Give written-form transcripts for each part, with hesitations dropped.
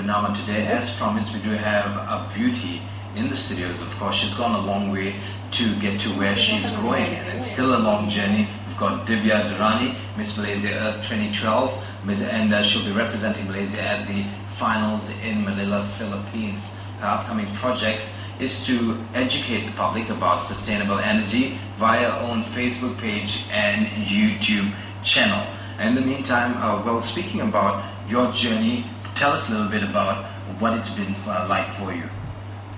Bernama. Today, as promised, we do have a beauty in the studios. Of course, she's gone a long way to get to where she's going, and it's still a long journey. We've got Deviyah Daranee, Miss Malaysia Earth 2012, and she'll be representing Malaysia at the finals in Manila, Philippines. Her upcoming projects is to educate the public about sustainable energy via her own Facebook page and YouTube channel. In the meantime, well, speaking about your journey, tell us a little bit about what it's been like for you,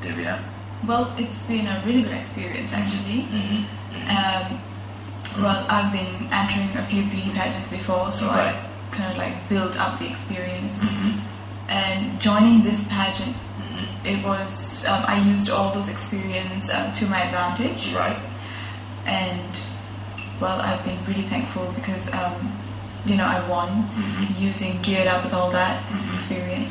Deviyah. Well, it's been a really good experience actually. Well, I've been entering a few beauty pageants before, so I kind of like built up the experience. And joining this pageant, it was I used all those experience to my advantage. And well, I've been really thankful because you know, I won using geared up with all that experience.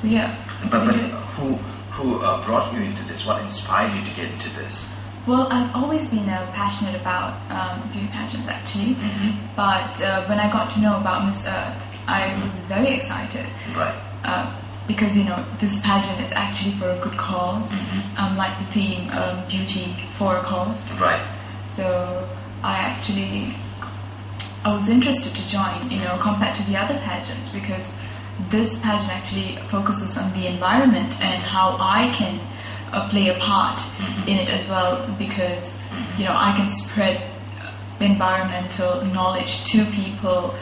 Yeah. But who brought you into this? What inspired you to get into this? Well, I've always been passionate about beauty pageants actually, but when I got to know about Miss Earth, I was very excited. Because you know, this pageant is actually for a good cause, like the theme, beauty for a cause. So I was interested to join, you know, compared to the other pageants, because this pageant actually focuses on the environment and how I can play a part in it as well, because you know, I can spread environmental knowledge to people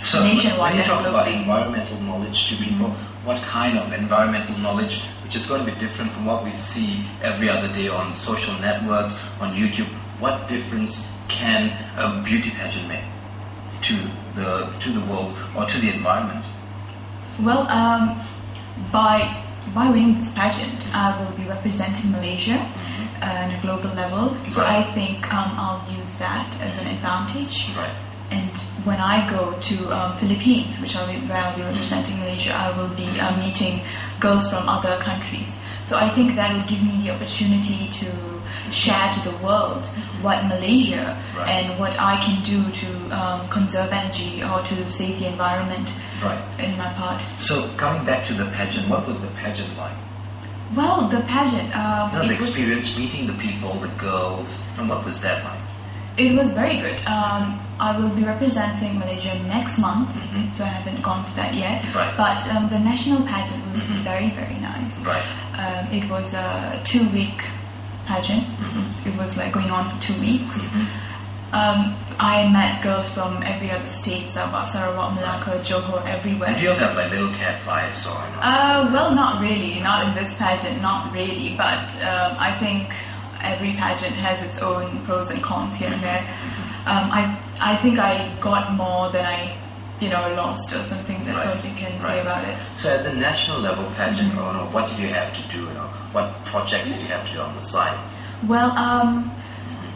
so nationwide. When you talk about environmental knowledge to people, what kind of environmental knowledge, which is going to be different from what we see every other day on social networks, on YouTube? What difference can a beauty pageant make to the world or to the environment? Well, by winning this pageant, I will be representing Malaysia on a global level. So I think I'll use that as an advantage. And when I go to Philippines, where I'll be representing Malaysia, I will be meeting girls from other countries. So I think that will give me the opportunity to share to the world what Malaysia and what I can do to conserve energy or to save the environment in my part. So coming back to the pageant, what was the pageant like? Well, the pageant... you know, the experience, meeting the people, the girls, and what was that like? It was very good. I will be representing Malaysia next month, so I haven't gone to that yet. But the national pageant was very, very nice. It was a 2-week pageant. It was like going on for 2 weeks. I met girls from every other state, Sabah, Sarawak, Malacca, Johor, everywhere. Do you have like little cat fights or? Well, not really. Not in this pageant, not really. But I think every pageant has its own pros and cons here and there. I think I got more than I, you know, lost or something. That's all you can say about it. So at the national level pageant, what did you have to do? You know, what projects did you have to do on the side? Well,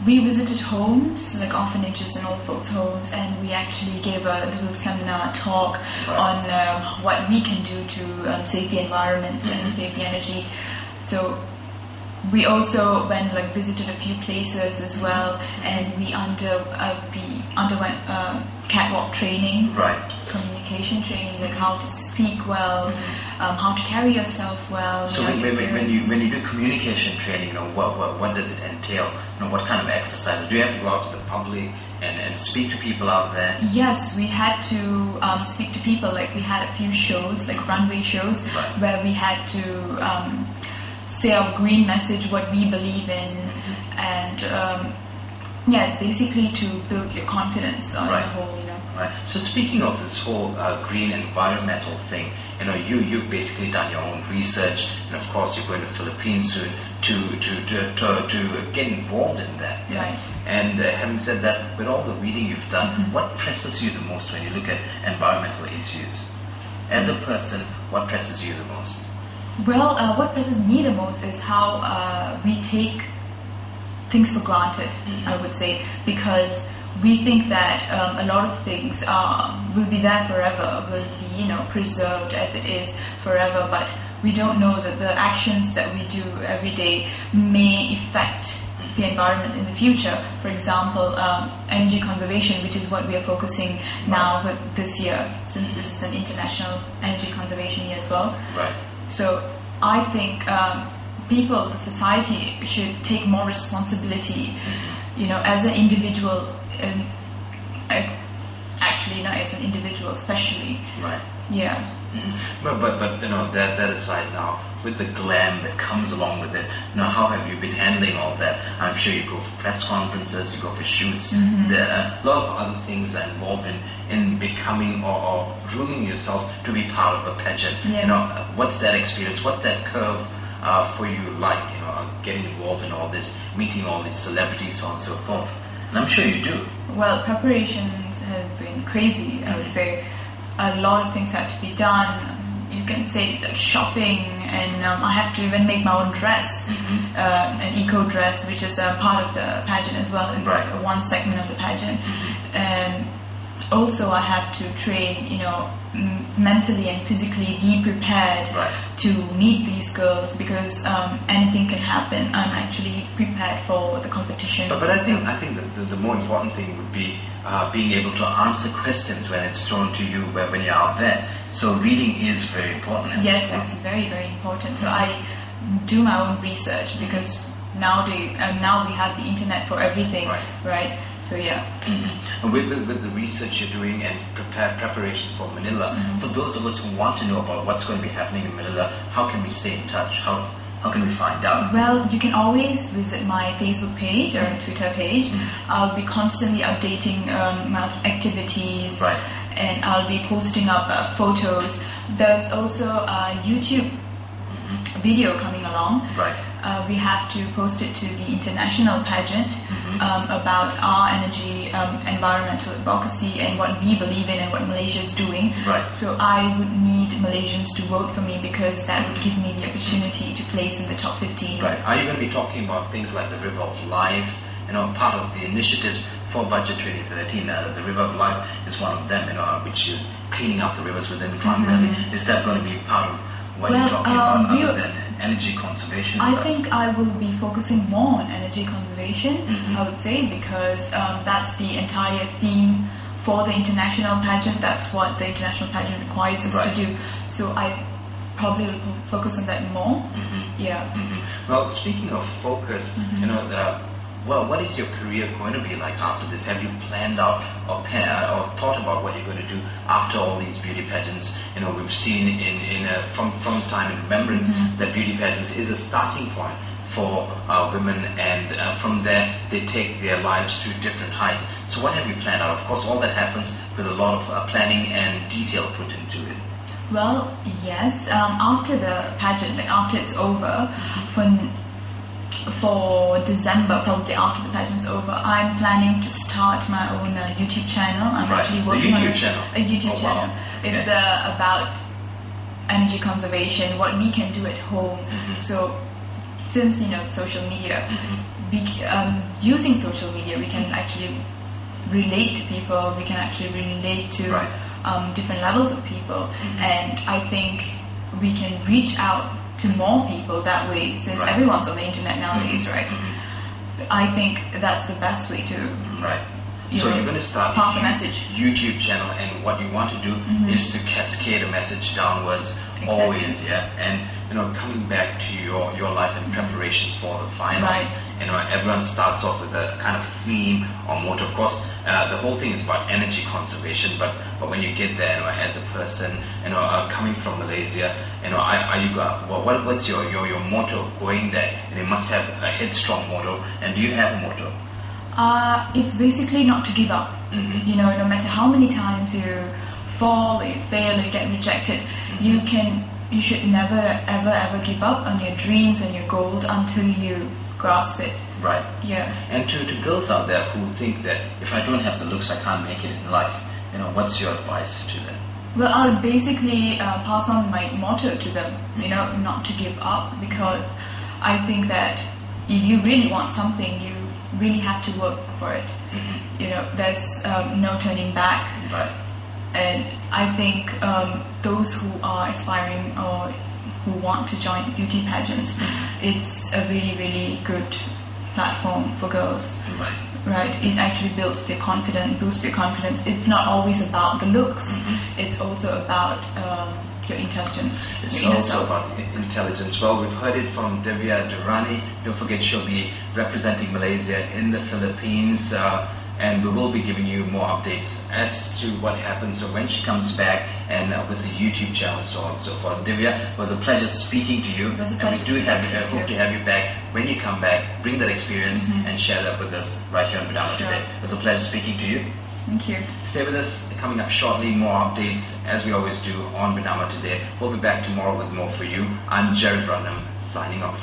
we visited homes, like orphanages and old folks' homes, and we actually gave a little seminar talk on what we can do to save the environment and save the energy. So we also visited a few places as well, and we underwent catwalk training, communication training, like how to speak well, how to carry yourself well. So when you do communication training, you know, what does it entail? You know, what kind of exercises do you have to go out to the public and speak to people out there? Yes, we had to speak to people. Like we had a few shows, like runway shows, where we had to say our green message, what we believe in, and yeah, it's basically to build your confidence on the whole, you know. So speaking of this whole green environmental thing, you know, you've basically done your own research, and of course you're going to the Philippines soon to get involved in that. And having said that, with all the reading you've done, what presses you the most when you look at environmental issues? As a person, what presses you the most? Well, what presses me the most is how we take things for granted, I would say, because we think that a lot of things will be there forever, will be, you know, preserved as it is forever, but we don't know that the actions that we do every day may affect the environment in the future. For example, energy conservation, which is what we are focusing now with this year, since this is an international energy conservation year as well. Right. So I think people, the society, should take more responsibility. As an individual, actually, as an individual, especially. Right. Yeah. But that aside now, with the glam that comes along with it, how have you been handling all that? I'm sure you go for press conferences, you go for shoots. There are a lot of other things that are involved in becoming or grooming yourself to be part of a pageant. Yeah. What's that experience? What's that curve for you like? Getting involved in all this, meeting all these celebrities, so on and so forth. And I'm sure you do. Well, preparations have been crazy. I would say a lot of things had to be done. You can say that shopping, and I had to even make my own dress, an eco dress, which is a part of the pageant as well. It's one segment of the pageant. And also I have to train, mentally and physically be prepared to meet these girls, because anything can happen. I'm actually prepared for the competition. But I think the more important thing would be being able to answer questions when it's thrown to you when you're out there. So reading is very important. Yes, it's very, very important. So I do my own research, because now we have the internet for everything, right? So yeah. And with the research you're doing and preparations for Manila, for those of us who want to know about what's going to be happening in Manila, how can we stay in touch? How can we find out? Well, you can always visit my Facebook page or Twitter page. I'll be constantly updating my activities, and I'll be posting up photos. There's also a YouTube video coming along. We have to post it to the international pageant about our energy, environmental advocacy, and what we believe in and what Malaysia is doing. So I would need Malaysians to vote for me, because that would give me the opportunity to place in the top 15. Are you going to be talking about things like the River of Life? Part of the initiatives for Budget 2013, the River of Life is one of them, which is cleaning up the rivers within Klang Valley. Is that going to be part of what you're talking about, other than energy conservation? I think I will be focusing more on energy conservation, I would say, because that's the entire theme for the international pageant. That's what the international pageant requires us to do. So I probably will focus on that more. Well, speaking of focus, what is your career going to be like after this? Have you planned out or thought about what you're going to do after all these beauty pageants? We've seen from time in remembrance that beauty pageants is a starting point for women, and from there they take their lives to different heights. So what have you planned out? Of course, all that happens with a lot of planning and detail put into it. Well, yes. After the pageant, after it's over, for December, probably after the pageant's over, I'm planning to start my own YouTube channel. I'm actually working on a YouTube channel. It's about energy conservation, what we can do at home. So since social media, using social media, we can actually relate to people. We can actually relate to different levels of people, and I think we can reach out to more people that way, since everyone's on the internet nowadays, right? So I think that's the best way to So you're going to start pass a message. YouTube channel, and what you want to do is to cascade a message downwards, always, and coming back to your life and preparations for the finals. Everyone starts off with a kind of theme or motto. Of course, the whole thing is about energy conservation, but when you get there, as a person, coming from Malaysia, what's your motto going there? And you must have a headstrong motto. And do you have a motto? It's basically not to give up. No matter how many times you fall, or you fail, or you get rejected, you should never ever give up on your dreams and your goals until you grasp it. And to girls out there who think that if I don't have the looks, I can't make it in life, what's your advice to them? Well, I'll basically pass on my motto to them, not to give up, because I think that if you really want something, you really have to work for it. There's no turning back. And I think those who are aspiring or who want to join beauty pageants, it's a really, really good platform for girls. Right. Right, it actually builds their confidence, boosts their confidence. It's not always about the looks, it's also about your intelligence. It's your inner also self. about intelligence. Well, we've heard it from Deviyah Daranee. Don't forget, she'll be representing Malaysia in the Philippines, and we will be giving you more updates as to what happens when she comes back, and with the YouTube channel, so on and so forth. Deviyah, it was a pleasure speaking to you, It was a and we pleasure do have speaking to you hope to have you back. When you come back, bring that experience and share that with us right here on Bernama Sure. today. It was a pleasure speaking to you. Thank you. Stay with us. Coming up shortly, more updates as we always do on Bernama today. We'll be back tomorrow with more for you. I'm Gerard Ratnam, signing off.